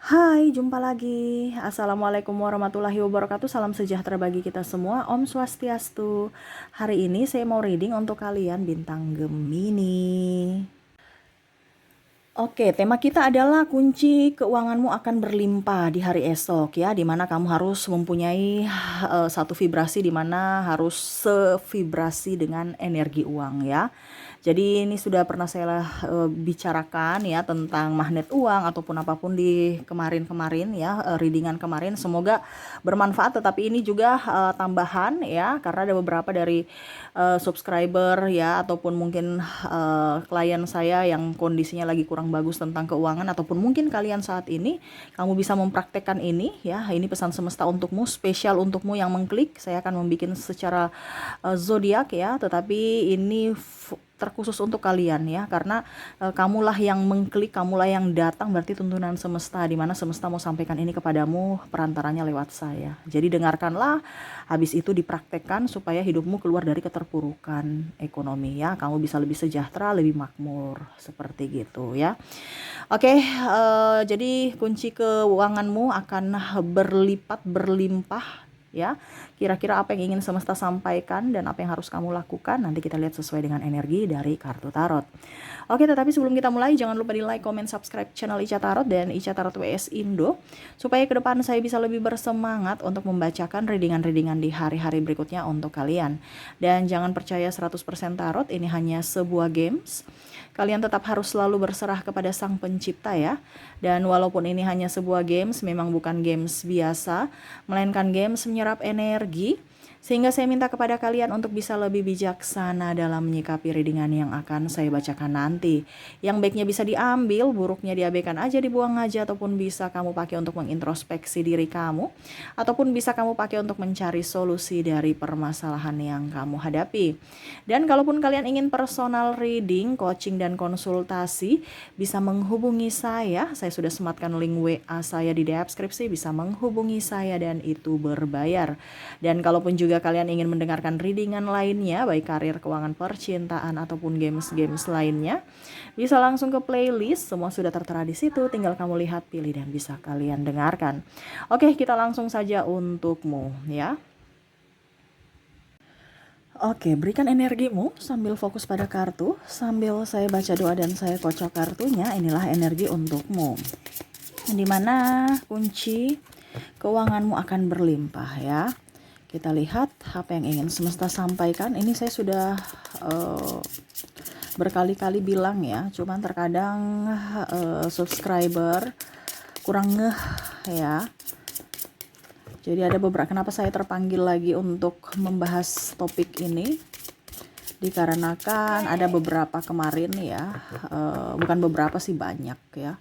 Hai, jumpa lagi. Assalamualaikum warahmatullahi wabarakatuh. Salam sejahtera bagi kita semua. Om Swastiastu. Hari ini saya mau reading untuk kalian bintang Gemini. Oke, tema kita adalah kunci keuanganmu akan berlimpah di hari esok ya, di mana kamu harus mempunyai satu vibrasi di mana harus sevibrasi dengan energi uang ya. Jadi ini sudah pernah saya bicarakan ya tentang magnet uang ataupun apapun di kemarin-kemarin ya, readingan kemarin. Semoga bermanfaat, tetapi ini juga tambahan ya, karena ada beberapa dari subscriber ya ataupun mungkin klien saya yang kondisinya lagi kurang bagus tentang keuangan, ataupun mungkin kalian saat ini kamu bisa mempraktekkan ini ya. Ini pesan semesta untukmu, spesial untukmu yang mengklik. Saya akan membuat secara zodiak ya, tetapi ini terkhusus untuk kalian ya, karena kamulah yang mengklik, kamulah yang datang, berarti tuntunan semesta, di mana semesta mau sampaikan ini kepadamu perantaranya lewat saya. Jadi dengarkanlah, habis itu dipraktekkan supaya hidupmu keluar dari keterpurukan ekonomi ya, kamu bisa lebih sejahtera, lebih makmur, seperti gitu ya. Oke, jadi kunci keuanganmu akan berlipat berlimpah ya. Kira-kira apa yang ingin semesta sampaikan dan apa yang harus kamu lakukan, nanti kita lihat sesuai dengan energi dari kartu tarot. Oke, tetapi sebelum kita mulai, jangan lupa di like, comment, subscribe channel Ica Tarot dan Ica Tarot WS Indo, supaya ke depan saya bisa lebih bersemangat untuk membacakan readingan-readingan di hari-hari berikutnya untuk kalian. Dan jangan percaya 100% tarot, ini hanya sebuah games. Kalian tetap harus selalu berserah kepada Sang Pencipta ya. Dan walaupun ini hanya sebuah games, memang bukan games biasa, melainkan games menyerap energi. Sehingga saya minta kepada kalian untuk bisa lebih bijaksana dalam menyikapi readingan yang akan saya bacakan nanti. Yang baiknya bisa diambil, buruknya diabaikan aja, dibuang aja, ataupun bisa kamu pakai untuk mengintrospeksi diri kamu, ataupun bisa kamu pakai untuk mencari solusi dari permasalahan yang kamu hadapi. Dan kalaupun kalian ingin personal reading, coaching, dan konsultasi, bisa menghubungi saya. Saya sudah sematkan link WA saya di deskripsi, bisa menghubungi saya dan itu berbayar. Dan kalaupun juga kalian ingin mendengarkan readingan lainnya, baik karir, keuangan, percintaan, ataupun games-games lainnya, bisa langsung ke playlist, semua sudah tertera di situ, tinggal kamu lihat, pilih, dan bisa kalian dengarkan. Oke, kita langsung saja untukmu ya. Oke, berikan energimu sambil fokus pada kartu, sambil saya baca doa dan saya kocok kartunya. Inilah energi untukmu, dimana kunci keuanganmu akan berlimpah ya. Kita lihat apa yang ingin semesta sampaikan. Ini saya sudah berkali-kali bilang ya, cuman terkadang subscriber kurang ngeh ya. Jadi ada beberapa, kenapa saya terpanggil lagi untuk membahas topik ini, dikarenakan ada beberapa kemarin ya, bukan beberapa sih, banyak ya,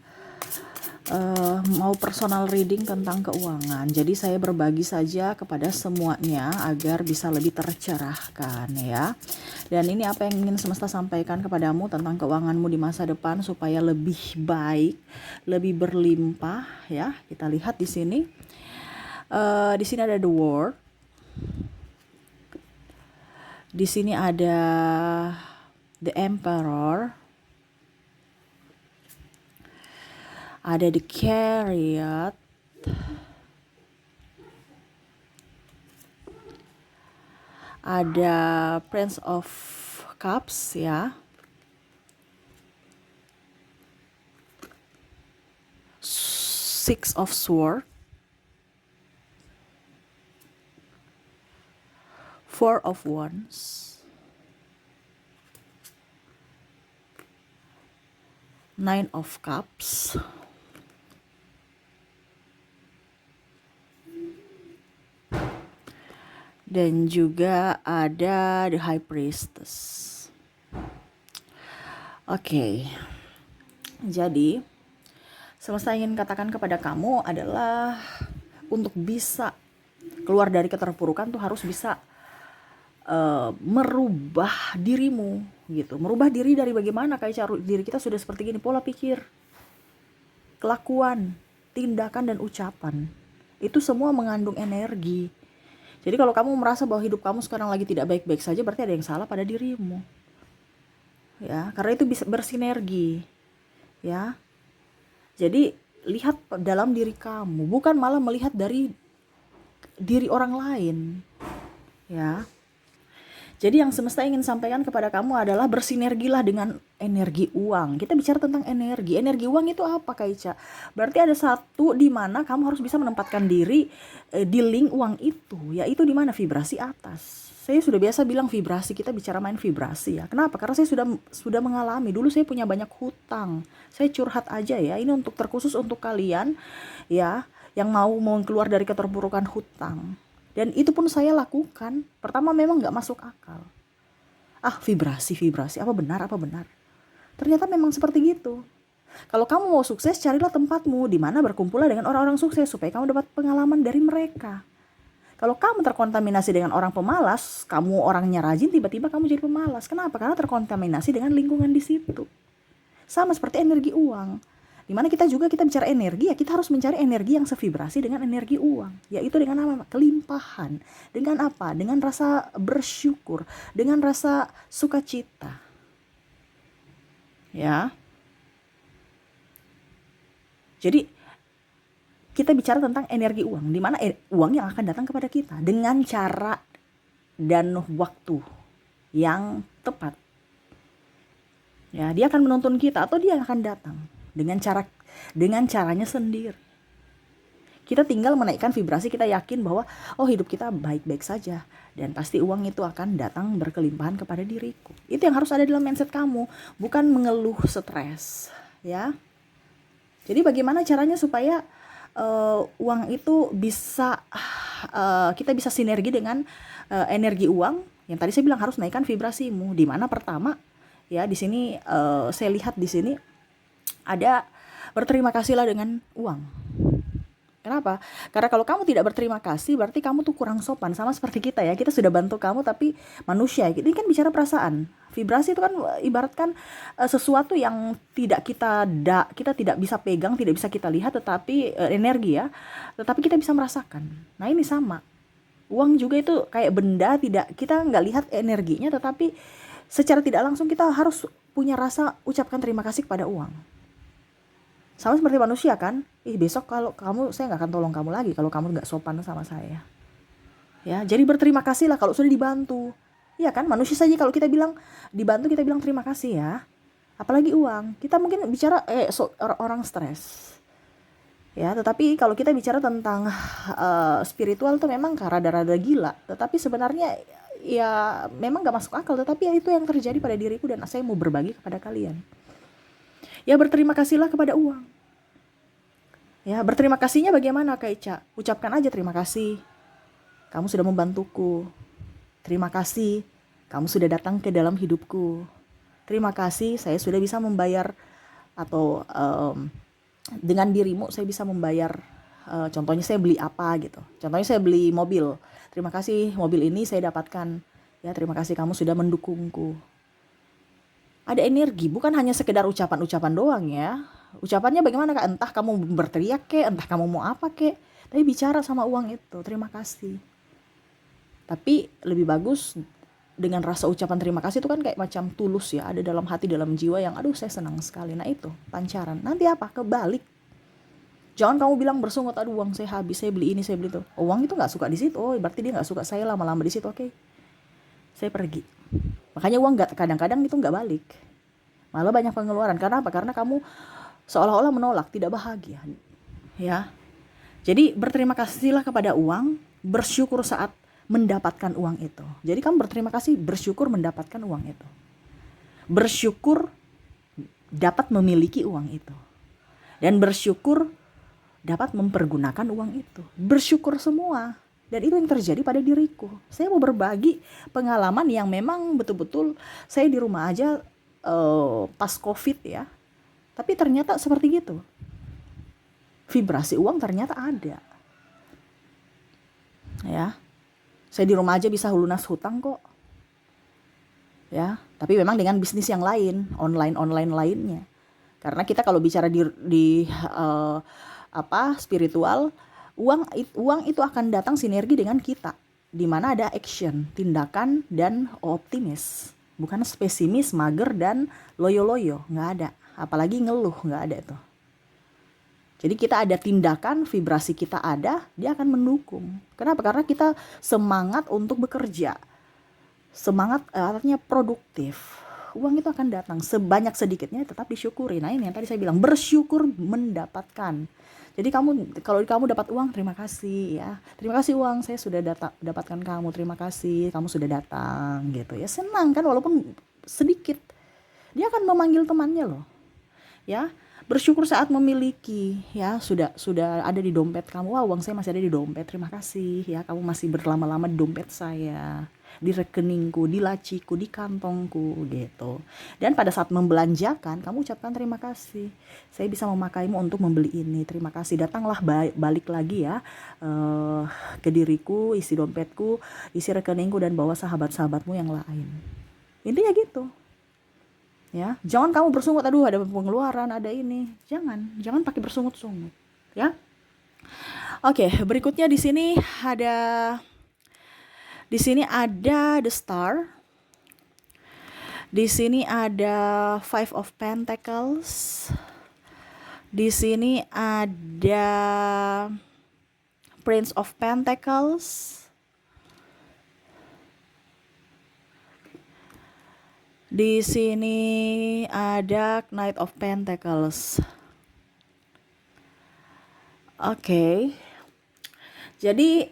mau personal reading tentang keuangan. Jadi saya berbagi saja kepada semuanya agar bisa lebih tercerahkan ya. Dan ini apa yang ingin semesta sampaikan kepadamu tentang keuanganmu di masa depan supaya lebih baik, lebih berlimpah ya. Kita lihat di sini. Di sini ada the world. Di sini ada the emperor. Ada the chariot. Ada prince of cups ya. Six of sword. Four of wands. Nine of cups. Dan juga ada the high priestess. Oke. Jadi semesta ingin katakan kepada kamu adalah untuk bisa keluar dari keterpurukan tuh harus bisa merubah dirimu gitu. Merubah diri dari bagaimana? Kayak cara diri kita sudah seperti gini, pola pikir, kelakuan, tindakan, dan ucapan. Itu semua mengandung energi. Jadi kalau kamu merasa bahwa hidup kamu sekarang lagi tidak baik-baik saja, berarti ada yang salah pada dirimu. Ya, karena itu bisa bersinergi. Ya. Jadi lihat dalam diri kamu, bukan malah melihat dari diri orang lain, ya. Jadi yang semesta ingin sampaikan kepada kamu adalah bersinergilah dengan energi uang. Kita bicara tentang energi. Energi uang itu apa, Kak Ica? Berarti ada satu di mana kamu harus bisa menempatkan diri di link uang itu, yaitu di mana vibrasi atas. Saya sudah biasa bilang vibrasi, kita bicara main vibrasi ya. Kenapa? Karena saya sudah mengalami. Dulu saya punya banyak hutang. Saya curhat aja ya. Ini untuk terkhusus untuk kalian ya yang mau keluar dari keterpurukan hutang. Dan itu pun saya lakukan. Pertama memang gak masuk akal. Vibrasi, apa benar? Ternyata memang seperti gitu. Kalau kamu mau sukses, carilah tempatmu di mana berkumpullah dengan orang-orang sukses supaya kamu dapat pengalaman dari mereka. Kalau kamu terkontaminasi dengan orang pemalas, kamu orangnya rajin, tiba-tiba kamu jadi pemalas. Kenapa? Karena terkontaminasi dengan lingkungan di situ. Sama seperti energi uang. Dimana kita bicara energi, ya kita harus mencari energi yang sevibrasi dengan energi uang, yaitu dengan apa? Kelimpahan. Dengan apa? Dengan rasa bersyukur, dengan rasa sukacita. Ya. Jadi kita bicara tentang energi uang, di mana uang yang akan datang kepada kita dengan cara dan waktu yang tepat. Ya, dia akan menuntun kita atau dia akan datang dengan caranya sendiri. Kita tinggal menaikkan vibrasi, kita yakin bahwa hidup kita baik-baik saja dan pasti uang itu akan datang berkelimpahan kepada diriku. Itu yang harus ada dalam mindset kamu, bukan mengeluh stres, ya. Jadi bagaimana caranya supaya uang itu bisa kita bisa sinergi dengan energi uang yang tadi saya bilang harus naikkan vibrasimu. Di mana pertama ya di sini saya lihat di sini ada berterima kasihlah dengan uang. Kenapa? Karena kalau kamu tidak berterima kasih berarti kamu tuh kurang sopan. Sama seperti kita ya, kita sudah bantu kamu tapi manusia, ini kan bicara perasaan. Vibrasi itu kan ibaratkan sesuatu yang kita tidak bisa pegang, tidak bisa kita lihat, tetapi energi ya, tetapi kita bisa merasakan. Nah ini sama, uang juga itu kayak benda, kita nggak lihat energinya, tetapi secara tidak langsung kita harus punya rasa ucapkan terima kasih kepada uang. Sama seperti manusia kan, besok kalau saya nggak akan tolong kamu lagi kalau kamu nggak sopan sama saya. Ya, jadi berterima kasihlah kalau sudah dibantu. Iya kan, manusia saja kalau kita bilang dibantu kita bilang terima kasih ya. Apalagi uang, kita mungkin bicara orang stres. Ya, tetapi kalau kita bicara tentang spiritual tuh memang rada-rada gila. Tetapi sebenarnya ya memang nggak masuk akal. Tetapi ya itu yang terjadi pada diriku dan saya mau berbagi kepada kalian. Ya berterima kasihlah kepada uang. Ya berterima kasihnya bagaimana Kak Ica? Ucapkan aja terima kasih. Kamu sudah membantuku. Terima kasih. Kamu sudah datang ke dalam hidupku. Terima kasih saya sudah bisa membayar atau dengan dirimu saya bisa membayar. Contohnya saya beli apa gitu. Contohnya saya beli mobil. Terima kasih mobil ini saya dapatkan. Ya terima kasih kamu sudah mendukungku. Ada energi, bukan hanya sekedar ucapan-ucapan doang ya. Ucapannya bagaimana Kak? Entah kamu berteriak kek, entah kamu mau apa kek. Tapi bicara sama uang itu, terima kasih. Tapi lebih bagus dengan rasa ucapan terima kasih itu kan kayak macam tulus ya. Ada dalam hati, dalam jiwa yang aduh saya senang sekali. Nah itu, pancaran. Nanti apa? Kebalik. Jangan kamu bilang bersungut, aduh uang saya habis, saya beli ini, saya beli itu. Uang itu gak suka di situ, berarti dia gak suka saya lama-lama di situ, oke. Saya pergi. Makanya uang kadang-kadang itu nggak balik, malah banyak pengeluaran. Karena apa? Karena kamu seolah-olah menolak, tidak bahagia. Ya, jadi berterima kasihlah kepada uang, bersyukur saat mendapatkan uang itu. Jadi kamu berterima kasih, bersyukur mendapatkan uang itu, bersyukur dapat memiliki uang itu, dan bersyukur dapat mempergunakan uang itu. Bersyukur semua. Dan itu yang terjadi pada diriku. Saya mau berbagi pengalaman yang memang betul-betul saya di rumah aja pas COVID ya. Tapi ternyata seperti gitu. Vibrasi uang ternyata ada. Ya. Saya di rumah aja bisa lunas hutang kok. Ya, tapi memang dengan bisnis yang lain, online lainnya. Karena kita kalau bicara di spiritual, uang itu akan datang sinergi dengan kita, di mana ada action, tindakan dan optimis, bukan pesimis, mager dan loyo-loyo, nggak ada. Apalagi ngeluh, nggak ada itu. Jadi kita ada tindakan, vibrasi kita ada, dia akan mendukung. Kenapa? Karena kita semangat untuk bekerja. Semangat artinya produktif. Uang itu akan datang sebanyak sedikitnya, tetap disyukuri. Nah, ini yang tadi saya bilang, bersyukur mendapatkan. Jadi kalau kamu dapat uang, terima kasih ya. Terima kasih uang, saya sudah dapatkan kamu. Terima kasih kamu sudah datang gitu ya. Senang kan walaupun sedikit. Dia akan memanggil temannya loh. Ya, bersyukur saat memiliki ya, sudah ada di dompet kamu. Wah, uang saya masih ada di dompet, terima kasih ya, kamu masih berlama-lama di dompet saya, di rekeningku, di laciku, di kantongku gitu. Dan pada saat membelanjakan, kamu ucapkan terima kasih, saya bisa memakaimu untuk membeli ini, terima kasih. Datanglah balik lagi ya ke diriku, isi dompetku, isi rekeningku, dan bawa sahabat-sahabatmu yang lain. Intinya gitu ya. Jangan kamu bersungut, aduh ada pengeluaran, ada ini. Jangan pakai bersungut-sungut ya. Oke, berikutnya di sini ada the star. Di sini ada Five of Pentacles. Di sini ada Prince of Pentacles. Di sini ada Knight of Pentacles. Oke. Jadi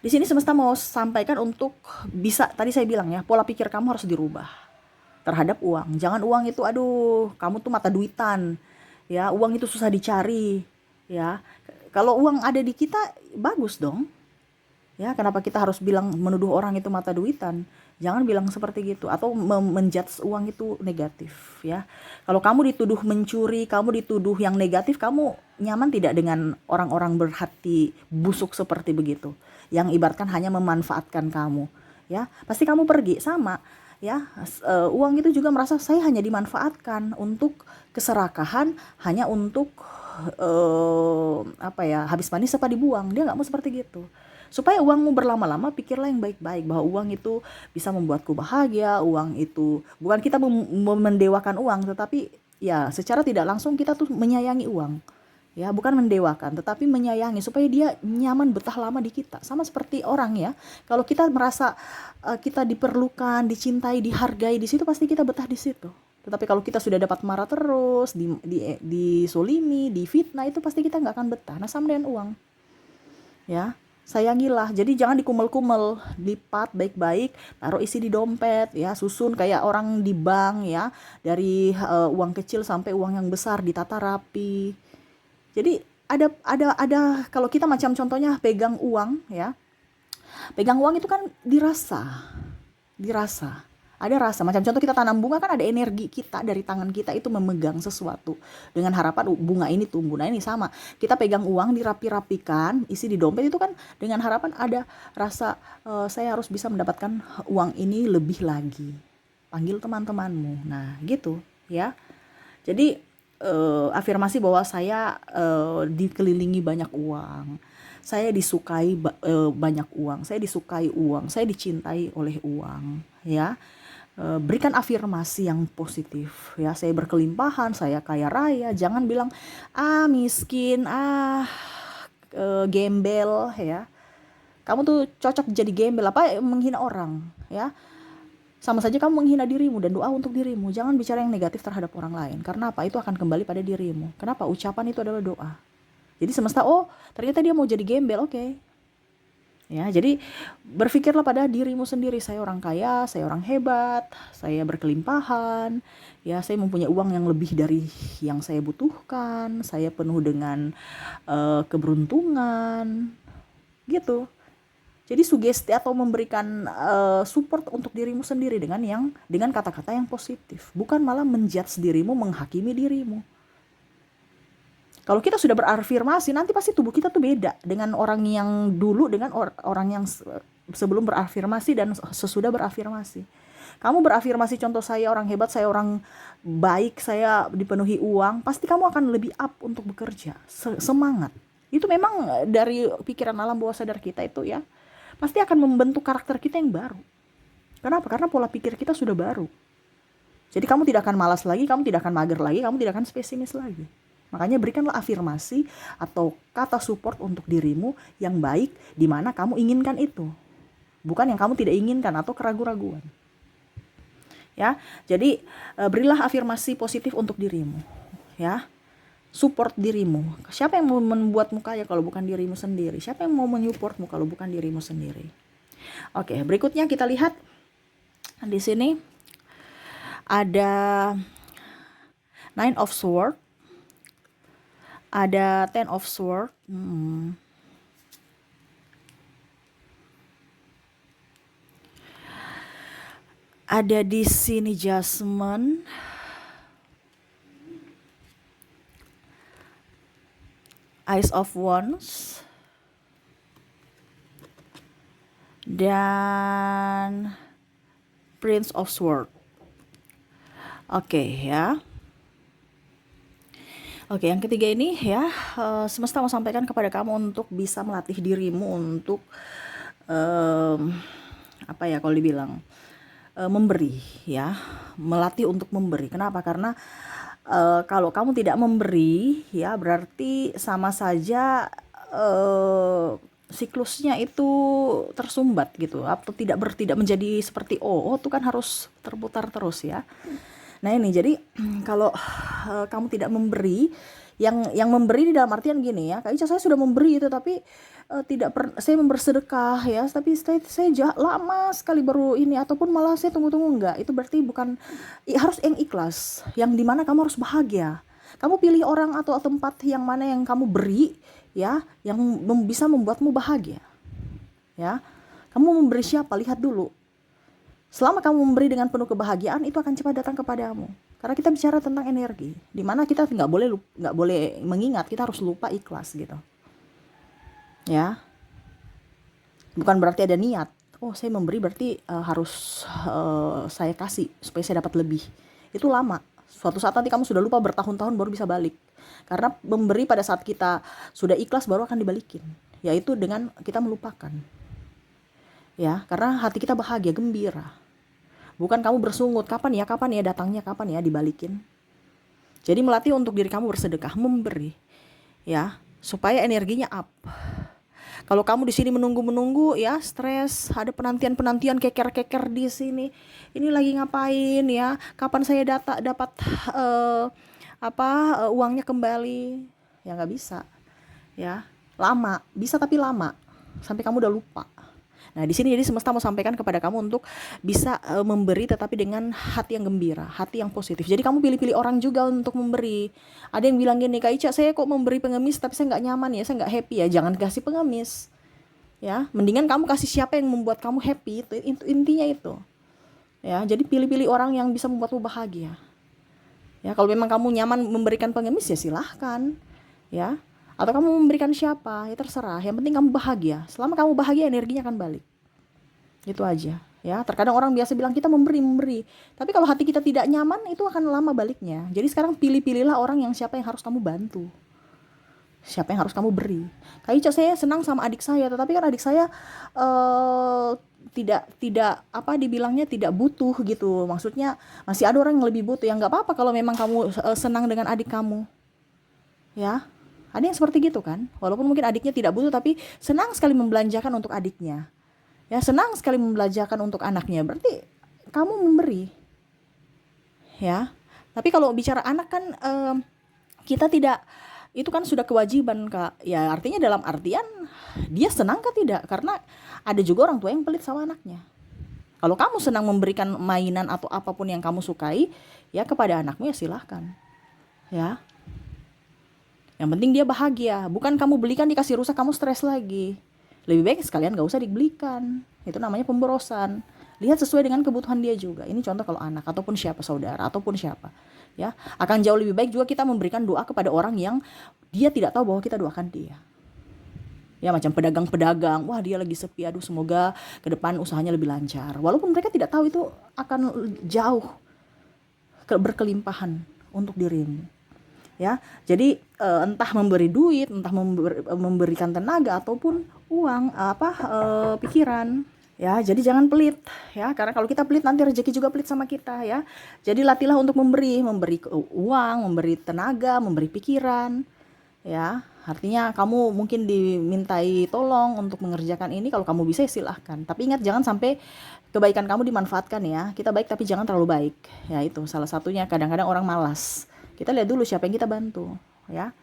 di sini semesta mau sampaikan untuk bisa, tadi saya bilang ya, pola pikir kamu harus dirubah terhadap uang. Jangan uang itu, aduh, kamu tuh mata duitan. Ya, uang itu susah dicari, ya. Kalau uang ada di kita, bagus dong. Ya, kenapa kita harus bilang menuduh orang itu mata duitan? Jangan bilang seperti gitu atau menjudge uang itu negatif ya. Kalau kamu dituduh mencuri, kamu dituduh yang negatif, kamu nyaman tidak dengan orang-orang berhati busuk seperti begitu, yang ibaratkan hanya memanfaatkan kamu ya. Pasti kamu pergi sama ya. Uang itu juga merasa saya hanya dimanfaatkan untuk keserakahan, hanya untuk habis manis apa dibuang. Dia nggak mau seperti gitu. Supaya uangmu berlama-lama, pikirlah yang baik-baik bahwa uang itu bisa membuatku bahagia. Uang itu bukan kita mendewakan uang, tetapi ya secara tidak langsung kita tuh menyayangi uang. Ya, bukan mendewakan, tetapi menyayangi supaya dia nyaman betah lama di kita. Sama seperti orang ya. Kalau kita merasa kita diperlukan, dicintai, dihargai di situ, pasti kita betah di situ. Tetapi kalau kita sudah dapat marah terus, disolimi, difitnah, itu pasti kita nggak akan betah. Nah, sama dengan uang. Ya, sayangilah. Jadi jangan dikumel-kumel, lipat baik-baik, taruh isi di dompet ya, susun kayak orang di bank ya, dari uang kecil sampai uang yang besar ditata rapi. Jadi ada kalau kita macam contohnya pegang uang ya. Pegang uang itu kan dirasa. Ada rasa. Macam contoh kita tanam bunga kan ada energi kita dari tangan kita itu memegang sesuatu dengan harapan bunga ini tumbuh. Nah, ini sama. Kita pegang uang dirapi-rapikan, isi di dompet itu kan dengan harapan ada rasa saya harus bisa mendapatkan uang ini lebih lagi. Panggil teman-temanmu. Nah, gitu ya. Jadi afirmasi bahwa saya dikelilingi banyak uang. Saya disukai banyak uang. Saya disukai uang. Saya dicintai oleh uang ya. Berikan afirmasi yang positif ya. Saya berkelimpahan, saya kaya raya. Jangan bilang miskin, gembel ya. Kamu tuh cocok jadi gembel, apa menghina orang ya. Sama saja kamu menghina dirimu, dan doa untuk dirimu. Jangan bicara yang negatif terhadap orang lain. Karena apa? Itu akan kembali pada dirimu. Kenapa? Ucapan itu adalah doa. Jadi semesta, oh ternyata dia mau jadi gembel, oke. Ya, jadi berpikirlah pada dirimu sendiri. Saya orang kaya, saya orang hebat, saya berkelimpahan, ya saya mempunyai uang yang lebih dari yang saya butuhkan, saya penuh dengan keberuntungan, gitu. Jadi sugesti atau memberikan support untuk dirimu sendiri dengan kata-kata yang positif, bukan malah menjudge dirimu, menghakimi dirimu. Kalau kita sudah berafirmasi, nanti pasti tubuh kita tuh beda dengan orang yang dulu, dengan orang yang sebelum berafirmasi dan sesudah berafirmasi. Kamu berafirmasi, contoh saya orang hebat, saya orang baik, saya dipenuhi uang, pasti kamu akan lebih up untuk bekerja, semangat. Itu memang dari pikiran alam bawah sadar kita itu ya. Pasti akan membentuk karakter kita yang baru. Kenapa? Karena pola pikir kita sudah baru. Jadi kamu tidak akan malas lagi, kamu tidak akan mager lagi, kamu tidak akan pesimis lagi. Makanya berikanlah afirmasi atau kata support untuk dirimu yang baik di mana kamu inginkan itu. Bukan yang kamu tidak inginkan atau keraguan-raguan. Ya. Jadi berilah afirmasi positif untuk dirimu, ya. Support dirimu. Siapa yang mau membuatmu kaya kalau bukan dirimu sendiri? Siapa yang mau menyupportmu kalau bukan dirimu sendiri? Oke, berikutnya kita lihat di sini ada Nine of Swords, ada Ten of Swords. Ada di sini Judgment, Ace of Wands, dan Prince of Swords. Oke, ya. Oke, yang ketiga ini ya, semesta mau sampaikan kepada kamu untuk bisa melatih dirimu untuk apa ya kalau dibilang memberi, ya, melatih untuk memberi. Kenapa? Karena kalau kamu tidak memberi, ya berarti sama saja siklusnya itu tersumbat gitu, atau tidak menjadi seperti itu kan harus terputar terus, ya. Nah ini jadi kalau kamu tidak memberi, yang memberi di dalam artian gini ya, Kak Ica saya sudah memberi itu tapi saya bersedekah ya, tapi saya lama sekali baru ini, ataupun malah saya tunggu-tunggu enggak, itu berarti bukan, harus yang ikhlas, yang dimana kamu harus bahagia. Kamu pilih orang atau tempat yang mana yang kamu beri, ya, yang bisa membuatmu bahagia, ya. Kamu memberi siapa? Lihat dulu. Selama kamu memberi dengan penuh kebahagiaan, itu akan cepat datang kepadamu. Karena kita bicara tentang energi, di mana kita nggak boleh mengingat, kita harus lupa ikhlas gitu. Ya, bukan berarti ada niat. Oh, saya memberi berarti harus saya kasih supaya saya dapat lebih. Itu lama. Suatu saat nanti kamu sudah lupa, bertahun-tahun baru bisa balik. Karena memberi pada saat kita sudah ikhlas baru akan dibalikin, yaitu dengan kita melupakan. Ya, karena hati kita bahagia, gembira. Bukan kamu bersungut, kapan ya datangnya, kapan ya dibalikin. Jadi melatih untuk diri kamu bersedekah, memberi, ya, supaya energinya up. Kalau kamu di sini menunggu ya, stres, ada penantian keker di sini. Ini lagi ngapain ya? Kapan saya dapat uangnya kembali? Ya nggak bisa, ya. Lama, bisa tapi lama, sampai kamu udah lupa. Nah, di sini jadi semesta mau sampaikan kepada kamu untuk bisa memberi tetapi dengan hati yang gembira, hati yang positif. Jadi kamu pilih-pilih orang juga untuk memberi. Ada yang bilang gini, Kak Ica, saya kok memberi pengemis tapi saya nggak nyaman ya, saya nggak happy ya. Jangan kasih pengemis, ya. Mendingan kamu kasih siapa yang membuat kamu happy, itu intinya itu. Ya, jadi pilih-pilih orang yang bisa membuatmu bahagia. Ya, kalau memang kamu nyaman memberikan pengemis ya silahkan, ya. Atau kamu memberikan siapa, ya terserah. Yang penting kamu bahagia. Selama kamu bahagia, energinya akan balik. Itu aja, ya. Terkadang orang biasa bilang kita memberi. Tapi kalau hati kita tidak nyaman, itu akan lama baliknya. Jadi sekarang pilih-pilihlah orang yang siapa yang harus kamu bantu. Siapa yang harus kamu beri. Kak Ica, saya senang sama adik saya, tetapi kan adik saya tidak dibilangnya tidak butuh gitu. Maksudnya masih ada orang yang lebih butuh. Ya nggak apa-apa kalau memang kamu senang dengan adik kamu, ya. Ada yang seperti gitu kan, walaupun mungkin adiknya tidak butuh tapi senang sekali membelanjakan untuk adiknya, ya, senang sekali membelanjakan untuk anaknya, berarti kamu memberi, ya. Tapi kalau bicara anak kan kita tidak, itu kan sudah kewajiban, Kak, ya. Artinya dalam artian dia senang kah? Tidak, karena ada juga orang tua yang pelit sama anaknya. Kalau kamu senang memberikan mainan atau apapun yang kamu sukai ya kepada anakmu, ya silahkan, ya. Yang penting dia bahagia, bukan kamu belikan dikasih rusak kamu stres lagi. Lebih baik sekalian gak usah dibelikan. Itu namanya pemborosan. Lihat sesuai dengan kebutuhan dia juga. Ini contoh kalau anak ataupun siapa, saudara ataupun siapa, ya. Akan jauh lebih baik juga kita memberikan doa kepada orang yang dia tidak tahu bahwa kita doakan dia. Ya, macam pedagang-pedagang, wah dia lagi sepi, aduh semoga ke depan usahanya lebih lancar. Walaupun mereka tidak tahu itu akan jauh berkelimpahan untuk dirimu. Ya, jadi entah memberi duit, entah memberikan tenaga ataupun uang, pikiran, ya. Jadi jangan pelit ya, karena kalau kita pelit nanti rezeki juga pelit sama kita ya. Jadi latihlah untuk memberi uang, memberi tenaga, memberi pikiran ya. Artinya kamu mungkin dimintai tolong untuk mengerjakan ini, kalau kamu bisa ya silahkan. Tapi ingat jangan sampai kebaikan kamu dimanfaatkan ya. Kita baik tapi jangan terlalu baik. Ya itu salah satunya, kadang-kadang orang malas. Kita lihat dulu siapa yang kita bantu ya.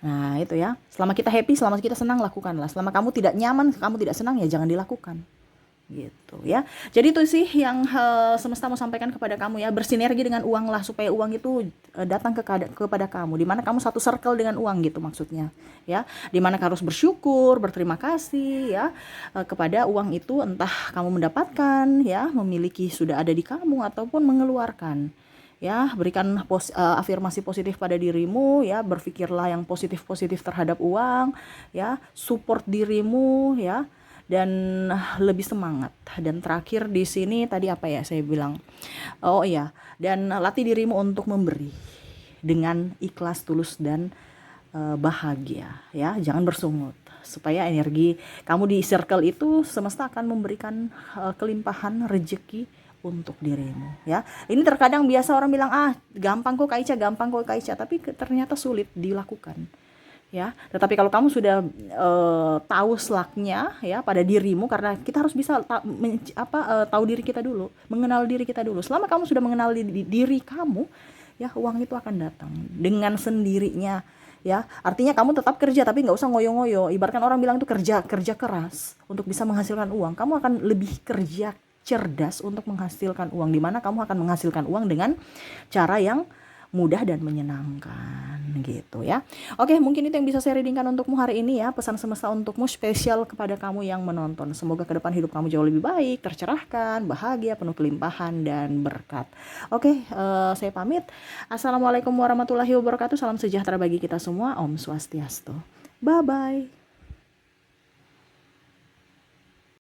Nah, itu ya. Selama kita happy, selama kita senang, lakukanlah. Selama kamu tidak nyaman, kamu tidak senang, ya jangan dilakukan. Gitu ya. Jadi itu sih yang semesta mau sampaikan kepada kamu ya. Bersinergi dengan uang lah, supaya uang itu datang kepada kamu. Dimana kamu satu circle dengan uang gitu maksudnya. Ya. Dimana kamu harus bersyukur, berterima kasih ya kepada uang itu, entah kamu mendapatkan ya, memiliki, sudah ada di kamu, ataupun mengeluarkan. Ya, berikan afirmasi positif pada dirimu ya, berpikirlah yang positif-positif terhadap uang ya, support dirimu ya, dan lebih semangat. Dan terakhir di sini tadi apa ya saya bilang, oh iya, dan latih dirimu untuk memberi dengan ikhlas, tulus, dan bahagia ya, jangan bersungut, supaya energi kamu di circle itu, semesta akan memberikan kelimpahan rezeki untuk dirimu ya. Ini terkadang biasa orang bilang, gampang kok Kak Ica, gampang kok Kak Ica, tapi ternyata sulit dilakukan ya. Tetapi kalau kamu sudah tahu selaknya ya pada dirimu, karena kita harus bisa tahu diri kita dulu, mengenal diri kita dulu. Selama kamu sudah mengenal diri kamu ya, uang itu akan datang dengan sendirinya ya. Artinya kamu tetap kerja tapi nggak usah ngoyo-ngoyo. Ibaratkan orang bilang itu kerja keras untuk bisa menghasilkan uang, kamu akan lebih kerja cerdas untuk menghasilkan uang, di mana kamu akan menghasilkan uang dengan cara yang mudah dan menyenangkan gitu ya. Oke, mungkin itu yang bisa saya readingkan untukmu hari ini ya. Pesan semesta untukmu spesial kepada kamu yang menonton. Semoga ke depan hidup kamu jauh lebih baik, tercerahkan, bahagia, penuh kelimpahan dan berkat. Oke, saya pamit. Assalamualaikum warahmatullahi wabarakatuh. Salam sejahtera bagi kita semua. Om Swastiastu. Bye bye.